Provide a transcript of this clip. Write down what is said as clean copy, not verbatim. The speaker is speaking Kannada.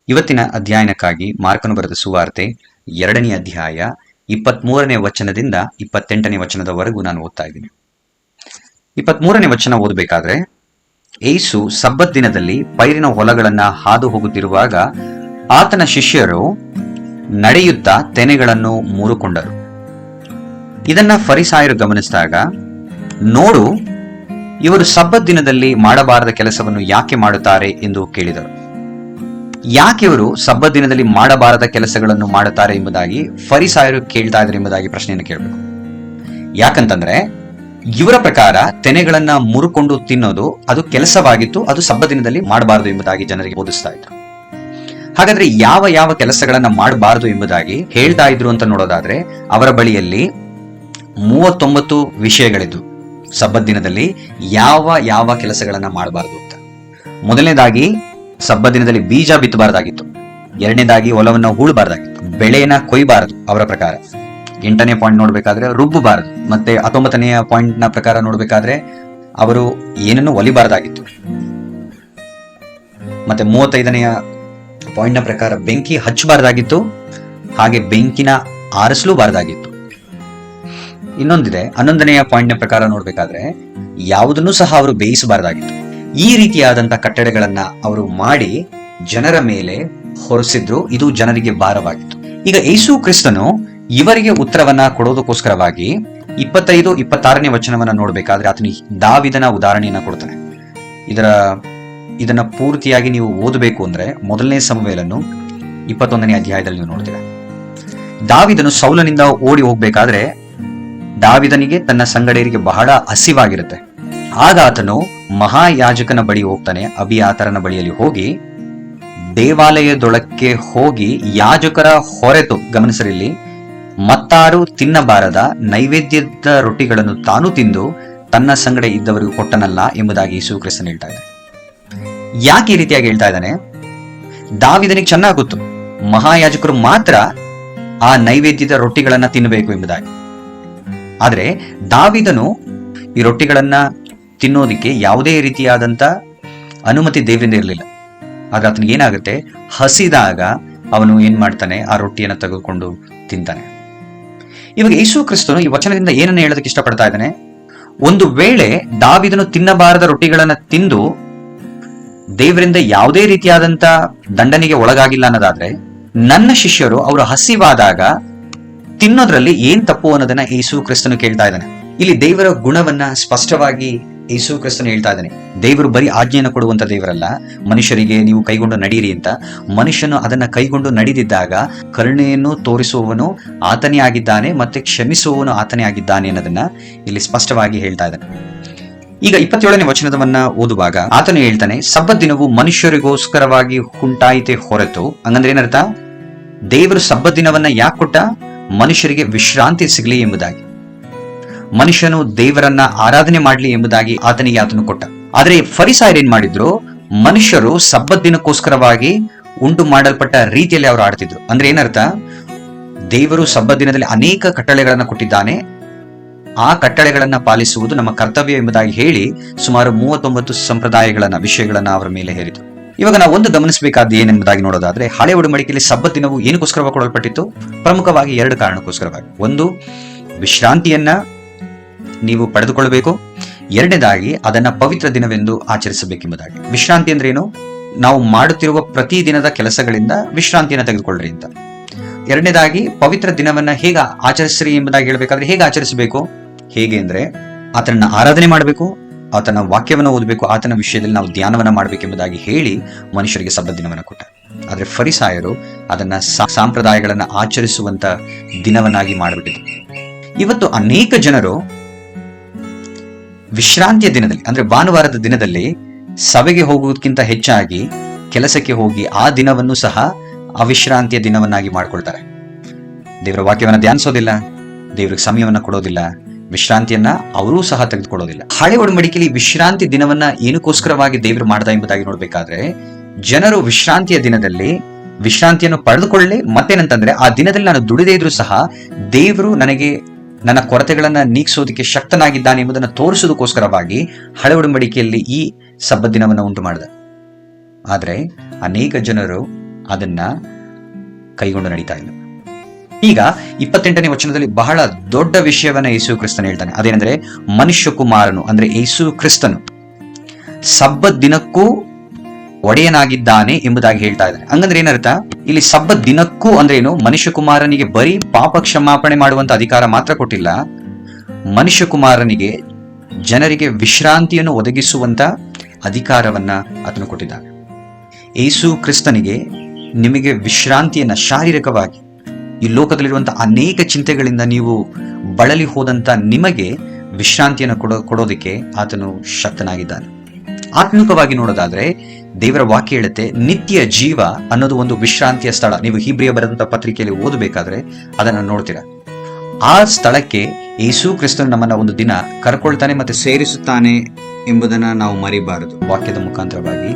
ಇವತ್ತಿನ ಅಧ್ಯಯನಕ್ಕಾಗಿ ಮಾರ್ಕನು ಬರೆದ ಸುವಾರ್ತೆ 2ನೇ ಅಧ್ಯಾಯ 23ನೇ ವಚನದಿಂದ 28ನೇ ವಚನದವರೆಗೂ ನಾನು ಓದ್ತಾ ಇದ್ದೀನಿ. 23ನೇ ವಚನ ಓದಬೇಕಾದ್ರೆ, ಯೇಸು ಸಬ್ಬತ್ ದಿನದಲ್ಲಿ ಪೈರಿನ ಹೊಲಗಳನ್ನ ಹಾದು ಹೋಗುತ್ತಿರುವಾಗ ಆತನ ಶಿಷ್ಯರು ನಡೆಯುತ್ತಾ ತೆನೆಗಳನ್ನು ಮುರುಕೊಂಡರು. ಇದನ್ನ ಫರಿಸಾಯರು ಗಮನಿಸಿದಾಗ, ನೋಡು, ಇವರು ಸಬ್ಬತ್ ದಿನದಲ್ಲಿ ಮಾಡಬಾರದ ಕೆಲಸವನ್ನು ಯಾಕೆ ಮಾಡುತ್ತಾರೆ ಎಂದು ಕೇಳಿದರು. ಯಾಕೆ ಇವರು ಸಬ್ಬತ್ ದಿನದಲ್ಲಿ ಮಾಡಬಾರದ ಕೆಲಸಗಳನ್ನು ಮಾಡುತ್ತಾರೆ ಎಂಬುದಾಗಿ ಫರಿಸಾಯರು ಕೇಳ್ತಾ ಇದ್ದಾರೆ ಎಂಬುದಾಗಿ ಪ್ರಶ್ನೆಯನ್ನು ಕೇಳಬೇಕು. ಯಾಕಂತಂದ್ರೆ ಇವರ ಪ್ರಕಾರ ತೆನೆಗಳನ್ನ ಮುರುಕೊಂಡು ತಿನ್ನೋದು ಅದು ಕೆಲಸವಾಗಿತ್ತು, ಅದು ಸಬ್ಬತ್ ದಿನದಲ್ಲಿ ಮಾಡಬಾರದು ಎಂಬುದಾಗಿ ಜನರಿಗೆ ಬೋಧಿಸ್ತಾ ಇದ್ರು. ಹಾಗಾದ್ರೆ ಯಾವ ಯಾವ ಕೆಲಸಗಳನ್ನ ಮಾಡಬಾರದು ಎಂಬುದಾಗಿ ಹೇಳ್ತಾ ಇದ್ರು ಅಂತ ನೋಡೋದಾದ್ರೆ, ಅವರ ಬಳಿಯಲ್ಲಿ 39 ವಿಷಯಗಳಿದ್ವು. ಸಬ್ಬತ್ ದಿನದಲ್ಲಿ ಯಾವ ಯಾವ ಕೆಲಸಗಳನ್ನ ಮಾಡಬಾರದು ಅಂತ. ಮೊದಲನೇದಾಗಿ ಸಬ್ಬತ್ ದಿನದಲ್ಲಿ ಬೀಜ ಬಿತ್ತಬಾರದಾಗಿತ್ತು. ಎರಡನೇದಾಗಿ ಹೊಲವನ್ನ ಹೂಳಬಾರದಾಗಿತ್ತು. ಬೆಳೆಯನ್ನ ಕೊಯ್ಬಾರದು ಅವರ ಪ್ರಕಾರ. 8ನೇ ಪಾಯಿಂಟ್ ನೋಡ್ಬೇಕಾದ್ರೆ ರುಬ್ಬಬಾರದು. ಮತ್ತೆ 19ನೇ ಪಾಯಿಂಟ್ ನ ಪ್ರಕಾರ ನೋಡ್ಬೇಕಾದ್ರೆ ಅವರು ಏನನ್ನು ಒಲಿಬಾರದಾಗಿತ್ತು. ಮತ್ತೆ 35ನೇ ಪಾಯಿಂಟ್ ನ ಪ್ರಕಾರ ಬೆಂಕಿ ಹಚ್ಚಬಾರದಾಗಿತ್ತು, ಹಾಗೆ ಬೆಂಕಿನ ಆರಿಸಲೂಬಾರದಾಗಿತ್ತು. ಇನ್ನೊಂದಿದೆ, 11ನೇ ಪಾಯಿಂಟ್ ನ ಪ್ರಕಾರ ನೋಡ್ಬೇಕಾದ್ರೆ ಯಾವುದನ್ನು ಸಹ ಅವರು ಬೇಯಿಸಬಾರದಾಗಿತ್ತು. ಈ ರೀತಿಯಾದಂತ ಕಟ್ಟಡಗಳನ್ನ ಅವರು ಮಾಡಿ ಜನರ ಮೇಲೆ ಹೊರಿಸಿದ್ರು. ಇದು ಜನರಿಗೆ ಭಾರವಾಗಿತ್ತು. ಈಗ ಯೇಸು ಕ್ರಿಸ್ತನು ಇವರಿಗೆ ಉತ್ತರವನ್ನ ಕೊಡೋದಕ್ಕೋಸ್ಕರವಾಗಿ 25-26ನೇ ವಚನವನ್ನ ನೋಡ್ಬೇಕಾದ್ರೆ ಆತನು ದಾವಿದನ ಉದಾಹರಣೆಯನ್ನ ಕೊಡ್ತಾನೆ. ಇದನ್ನ ಪೂರ್ತಿಯಾಗಿ ನೀವು ಓದಬೇಕು ಅಂದ್ರೆ ಮೊದಲನೇ ಸಮುವೇಲನ್ನು 21ನೇ ಅಧ್ಯಾಯದಲ್ಲಿ ನೀವು ನೋಡ್ತೀರ. ದಾವಿದನು ಸೌಲನಿಂದ ಓಡಿ ಹೋಗ್ಬೇಕಾದ್ರೆ ದಾವಿದನಿಗೆ ತನ್ನ ಸಂಗಡಿಯರಿಗೆ ಬಹಳ ಹಸಿವಾಗಿರುತ್ತೆ. ಆಗ ಆತನು ಮಹಾಯಾಜಕನ ಬಳಿ ಹೋಗ್ತಾನೆ. ಅಬಿಯಾತರನ ಬಳಿಯಲ್ಲಿ ಹೋಗಿ ದೇವಾಲಯದೊಳಕ್ಕೆ ಹೋಗಿ ಯಾಜಕರ ಹೊರೆತು, ಗಮನಿಸರಿಲ್ಲಿ, ಮತ್ತಾರು ತಿನ್ನಬಾರದ ನೈವೇದ್ಯದ ರೊಟ್ಟಿಗಳನ್ನು ತಾನು ತಿಂದು ತನ್ನ ಸಂಗಡ ಇದ್ದವರಿಗೂ ಕೊಟ್ಟನಲ್ಲ ಎಂಬುದಾಗಿ ಯೇಸು ಕ್ರಿಸ್ತನು ಹೇಳ್ತಾ ಇದ್ದಾನೆ. ಯಾಕೆ ಈ ರೀತಿಯಾಗಿ ಹೇಳ್ತಾ ಇದ್ದಾನೆ? ದಾವಿದನಿಗೆ ಚೆನ್ನಾಗಿ ಗೊತ್ತು, ಮಹಾಯಾಜಕರು ಮಾತ್ರ ಆ ನೈವೇದ್ಯದ ರೊಟ್ಟಿಗಳನ್ನ ತಿನ್ನಬೇಕು ಎಂಬುದಾಗಿ. ಆದ್ರೆ ದಾವಿದನು ಈ ರೊಟ್ಟಿಗಳನ್ನ ತಿನ್ನೋದಿಕ್ಕೆ ಯಾವುದೇ ರೀತಿಯಾದಂತ ಅನುಮತಿ ದೇವರಿಂದ ಇರಲಿಲ್ಲ. ಆದ್ರೆ ಆತನಿಗೆ ಏನಾಗುತ್ತೆ, ಹಸಿದಾಗ ಅವನು ಏನ್ ಮಾಡ್ತಾನೆ, ಆ ರೊಟ್ಟಿಯನ್ನು ತೆಗೆದುಕೊಂಡು ತಿಂತಾನೆ. ಇವಾಗ ಯೇಸು ಕ್ರಿಸ್ತನು ಈ ವಚನದಿಂದ ಏನನ್ನ ಹೇಳೋದಕ್ಕೆ ಇಷ್ಟಪಡ್ತಾ ಇದ್ದಾನೆ? ಒಂದು ವೇಳೆ ದಾವಿದನು ತಿನ್ನಬಾರದ ರೊಟ್ಟಿಗಳನ್ನ ತಿಂದು ದೇವರಿಂದ ಯಾವುದೇ ರೀತಿಯಾದಂತ ದಂಡನೆಗೆ ಒಳಗಾಗಿಲ್ಲ ಅನ್ನೋದಾದ್ರೆ, ನನ್ನ ಶಿಷ್ಯರು ಅವರು ಹಸಿವಾದಾಗ ತಿನ್ನೋದ್ರಲ್ಲಿ ಏನ್ ತಪ್ಪು ಅನ್ನೋದನ್ನ ಯೇಸು ಕ್ರಿಸ್ತನು ಕೇಳ್ತಾ ಇದ್ದಾನೆ. ಇಲ್ಲಿ ದೇವರ ಗುಣವನ್ನ ಸ್ಪಷ್ಟವಾಗಿ ಯೇಸು ಕ್ರಿಸ್ತನು ಹೇಳ್ತಾ ಇದ್ದಾನೆ. ದೇವರು ಬರೀ ಆಜ್ಞೆಯನ್ನು ಕೊಡುವಂತ ದೇವರಲ್ಲ, ಮನುಷ್ಯರಿಗೆ ನೀವು ಕೈಗೊಂಡು ನಡೀರಿ ಅಂತ. ಮನುಷ್ಯನು ಅದನ್ನ ಕೈಗೊಂಡು ನಡೆದಿದ್ದಾಗ ಕರುಣೆಯನ್ನು ತೋರಿಸುವವನು ಆತನೇ ಆಗಿದ್ದಾನೆ, ಮತ್ತೆ ಕ್ಷಮಿಸುವವನು ಆತನೇ ಆಗಿದ್ದಾನೆ ಅನ್ನೋದನ್ನ ಇಲ್ಲಿ ಸ್ಪಷ್ಟವಾಗಿ ಹೇಳ್ತಾ ಇದ್ದಾನೆ. ಈಗ 27ನೇ ವಚನವನ್ನ ಓದುವಾಗ ಆತನು ಹೇಳ್ತಾನೆ, ಸಬ್ಬತ್ ದಿನವು ಮನುಷ್ಯರಿಗೋಸ್ಕರವಾಗಿ ಉಂಟಾಯಿತೆ ಹೊರತು. ಹಂಗಂದ್ರೆ ಏನರ್ಥ? ದೇವರು ಸಬ್ಬತ್ ದಿನವನ್ನ ಯಾಕೆ ಕೊಟ್ಟ? ಮನುಷ್ಯರಿಗೆ ವಿಶ್ರಾಂತಿ ಸಿಗಲಿ ಎಂಬುದಾಗಿ, ಮನುಷ್ಯನು ದೇವರನ್ನ ಆರಾಧನೆ ಮಾಡಲಿ ಎಂಬುದಾಗಿ ಆತನಿಗೆ ಆತನು ಕೊಟ್ಟ. ಆದ್ರೆ ಫರಿಸಾಯರು ಏನ್ ಮಾಡಿದ್ರು? ಮನುಷ್ಯರು ಸಬ್ಬತ್ ದಿನಕ್ಕೋಸ್ಕರವಾಗಿ ಉಂಟು ಮಾಡಲ್ಪಟ್ಟ ರೀತಿಯಲ್ಲಿ ಅವರು ಆಡ್ತಿದ್ರು. ಅಂದ್ರೆ ಏನರ್ಥ? ದೇವರು ಸಬ್ಬತ್ ದಿನದಲ್ಲಿ ಅನೇಕ ಕಟ್ಟಳೆಗಳನ್ನ ಕೊಟ್ಟಿದ್ದಾನೆ, ಆ ಕಟ್ಟಳೆಗಳನ್ನ ಪಾಲಿಸುವುದು ನಮ್ಮ ಕರ್ತವ್ಯ ಎಂಬುದಾಗಿ ಹೇಳಿ ಸುಮಾರು 39 ಸಂಪ್ರದಾಯಗಳನ್ನ, ವಿಷಯಗಳನ್ನ ಅವರ ಮೇಲೆ ಹೇರಿದ್ರು. ಇವಾಗ ನಾವು ಒಂದು ಗಮನಿಸಬೇಕಾದ ಏನೆಂಬುದಾಗಿ ನೋಡೋದಾದ್ರೆ, ಹಳೆ ಒಡಂಬಡಿಕೆಯಲ್ಲಿ ಸಬ್ಬತ್ ದಿನವು ಏನಕ್ಕೋಸ್ಕರವಾಗಿ ಕೊಡಲ್ಪಟ್ಟಿತ್ತು? ಪ್ರಮುಖವಾಗಿ 2 ಕಾರಣಕ್ಕೋಸ್ಕರವಾಗಿ. ಒಂದು, ವಿಶ್ರಾಂತಿಯನ್ನ ನೀವು ಪಡೆದುಕೊಳ್ಳಬೇಕು. ಎರಡನೇದಾಗಿ ಅದನ್ನ ಪವಿತ್ರ ದಿನವೆಂದು ಆಚರಿಸಬೇಕೆಂಬುದಾಗಿ. ವಿಶ್ರಾಂತಿ ಅಂದ್ರೆ ಏನು? ನಾವು ಮಾಡುತ್ತಿರುವ ಪ್ರತಿ ದಿನದ ಕೆಲಸಗಳಿಂದ ವಿಶ್ರಾಂತಿಯನ್ನು ತೆಗೆದುಕೊಳ್ಳ್ರಿ ಅಂತ. ಎರಡನೇದಾಗಿ ಪವಿತ್ರ ದಿನವನ್ನ ಹೇಗೆ ಆಚರಿಸ್ರಿ ಎಂಬುದಾಗಿ ಹೇಳ್ಬೇಕಾದ್ರೆ, ಹೇಗೆ ಆಚರಿಸಬೇಕು? ಹೇಗೆ ಅಂದ್ರೆ ಆತನನ್ನ ಆರಾಧನೆ ಮಾಡಬೇಕು, ಆತನ ವಾಕ್ಯವನ್ನು ಓದಬೇಕು, ಆತನ ವಿಷಯದಲ್ಲಿ ನಾವು ಧ್ಯಾನವನ್ನ ಮಾಡಬೇಕೆಂಬುದಾಗಿ ಹೇಳಿ ಮನುಷ್ಯರಿಗೆ ಸಬ್ಬತ್ ದಿನವನ್ನ ಕೊಟ್ಟ. ಆದ್ರೆ ಫರಿಸಾಯರು ಅದನ್ನ ಸಂಪ್ರದಾಯಗಳನ್ನ ಆಚರಿಸುವಂತ ದಿನವನ್ನಾಗಿ ಮಾಡಿಬಿಟ್ಟಿದ್ರು. ಇವತ್ತು ಅನೇಕ ಜನರು ವಿಶ್ರಾಂತಿಯ ದಿನದಲ್ಲಿ, ಅಂದ್ರೆ ಭಾನುವಾರದ ದಿನದಲ್ಲಿ ಸಭೆಗೆ ಹೋಗುವುದಕ್ಕಿಂತ ಹೆಚ್ಚಾಗಿ ಕೆಲಸಕ್ಕೆ ಹೋಗಿ ಆ ದಿನವನ್ನು ಸಹ ಅವಿಶ್ರಾಂತಿಯ ದಿನವನ್ನಾಗಿ ಮಾಡ್ಕೊಳ್ತಾರೆ. ದೇವರ ವಾಕ್ಯವನ್ನ ಧ್ಯಾನಿಸೋದಿಲ್ಲ, ದೇವರಿಗೆ ಸಮಯವನ್ನ ಕೊಡೋದಿಲ್ಲ, ವಿಶ್ರಾಂತಿಯನ್ನ ಅವರೂ ಸಹ ತೆಗೆದುಕೊಳ್ಳೋದಿಲ್ಲ. ಹಳೆ ಒಡಂಬಡಿಕೆಯಲ್ಲಿ ವಿಶ್ರಾಂತಿ ದಿನವನ್ನ ಏನಕ್ಕೋಸ್ಕರವಾಗಿ ದೇವರು ಮಾಡ್ದ ಎಂಬುದಾಗಿ ನೋಡ್ಬೇಕಾದ್ರೆ, ಜನರು ವಿಶ್ರಾಂತಿಯ ದಿನದಲ್ಲಿ ವಿಶ್ರಾಂತಿಯನ್ನು ಪಡೆದುಕೊಳ್ಳಿ. ಮತ್ತೇನಂತಂದ್ರೆ, ಆ ದಿನದಲ್ಲಿ ನಾನು ದುಡಿದೇ ಇದ್ರೂ ಸಹ ದೇವರು ನನಗೆ ನನ್ನ ಕೊರತೆಗಳನ್ನ ನೀಗಿಸೋದಕ್ಕೆ ಶಕ್ತನಾಗಿದ್ದಾನೆ ಎಂಬುದನ್ನು ತೋರಿಸೋದಕ್ಕೋಸ್ಕರವಾಗಿ ಹಳೆ ಒಡಂಬಡಿಕೆಯಲ್ಲಿ ಈ ಸಬ್ಬತ್ ದಿನವನ್ನು ಉಂಟು ಮಾಡಿದ. ಆದ್ರೆ ಅನೇಕ ಜನರು ಅದನ್ನ ಕೈಗೊಂಡು ನಡೀತಾ ಇಲ್ಲ. ಈಗ 28ನೇ ವಚನದಲ್ಲಿ ಬಹಳ ದೊಡ್ಡ ವಿಷಯವನ್ನ ಯೇಸು ಕ್ರಿಸ್ತನು ಹೇಳ್ತಾನೆ. ಅದೇನೆಂದ್ರೆ ಮನುಷ್ಯ ಕುಮಾರನು ಅಂದ್ರೆ ಯೇಸು ಕ್ರಿಸ್ತನು ಸಬ್ಬತ್ ದಿನಕ್ಕೂ ಒಡೆಯನಾಗಿದ್ದಾನೆ ಎಂಬುದಾಗಿ ಹೇಳ್ತಾ ಇದ್ದಾನೆ. ಹಂಗಂದ್ರೆ ಏನರ್ಥ? ಇಲ್ಲಿ ಸಬ್ಬತ್ ದಿನಕ್ಕೂ ಅಂದ್ರೆ ಏನು? ಮನುಷ್ಯ ಕುಮಾರನಿಗೆ ಬರೀ ಪಾಪ ಕ್ಷಮಾಪಣೆ ಮಾಡುವಂತ ಅಧಿಕಾರ ಮಾತ್ರ ಕೊಟ್ಟಿಲ್ಲ, ಮನುಷ್ಯ ಕುಮಾರನಿಗೆ ಜನರಿಗೆ ವಿಶ್ರಾಂತಿಯನ್ನು ಒದಗಿಸುವಂತ ಅಧಿಕಾರವನ್ನ ಆತನು ಕೊಟ್ಟಿದ್ದಾನೆ. ಯೇಸು ಕ್ರಿಸ್ತನಿಗೆ ನಿಮಗೆ ವಿಶ್ರಾಂತಿಯನ್ನ, ಶಾರೀರಿಕವಾಗಿ ಈ ಲೋಕದಲ್ಲಿರುವಂತಹ ಅನೇಕ ಚಿಂತೆಗಳಿಂದ ನೀವು ಬಳಲಿ ಹೋದಂತ ನಿಮಗೆ ವಿಶ್ರಾಂತಿಯನ್ನು ಕೊಡೋದಕ್ಕೆ ಆತನು ಶಕ್ತನಾಗಿದ್ದಾನೆ. ಆತ್ಮಿಕವಾಗಿ ನೋಡೋದಾದ್ರೆ ದೇವರ ವಾಕ್ಯ ಹೇಳುತ್ತೆ, ನಿತ್ಯ ಜೀವ ಅನ್ನೋದು ಒಂದು ವಿಶ್ರಾಂತಿಯ ಸ್ಥಳ. ನೀವು ಹೀಬ್ರಿಯ ಬರೆದಂತ ಪತ್ರಿಕೆಯಲ್ಲಿ ಓದಬೇಕಾದ್ರೆ ಅದನ್ನ ನೋಡ್ತೀರಾ. ಆ ಸ್ಥಳಕ್ಕೆ ಯೇಸು ಕ್ರಿಸ್ತನು ನಮ್ಮನ್ನ ಒಂದು ದಿನ ಕರ್ಕೊಳ್ತಾನೆ ಮತ್ತೆ ಸೇರಿಸುತ್ತಾನೆ ಎಂಬುದನ್ನ ನಾವು ಮರಿಬಾರದು. ವಾಕ್ಯದ ಮುಖಾಂತರವಾಗಿ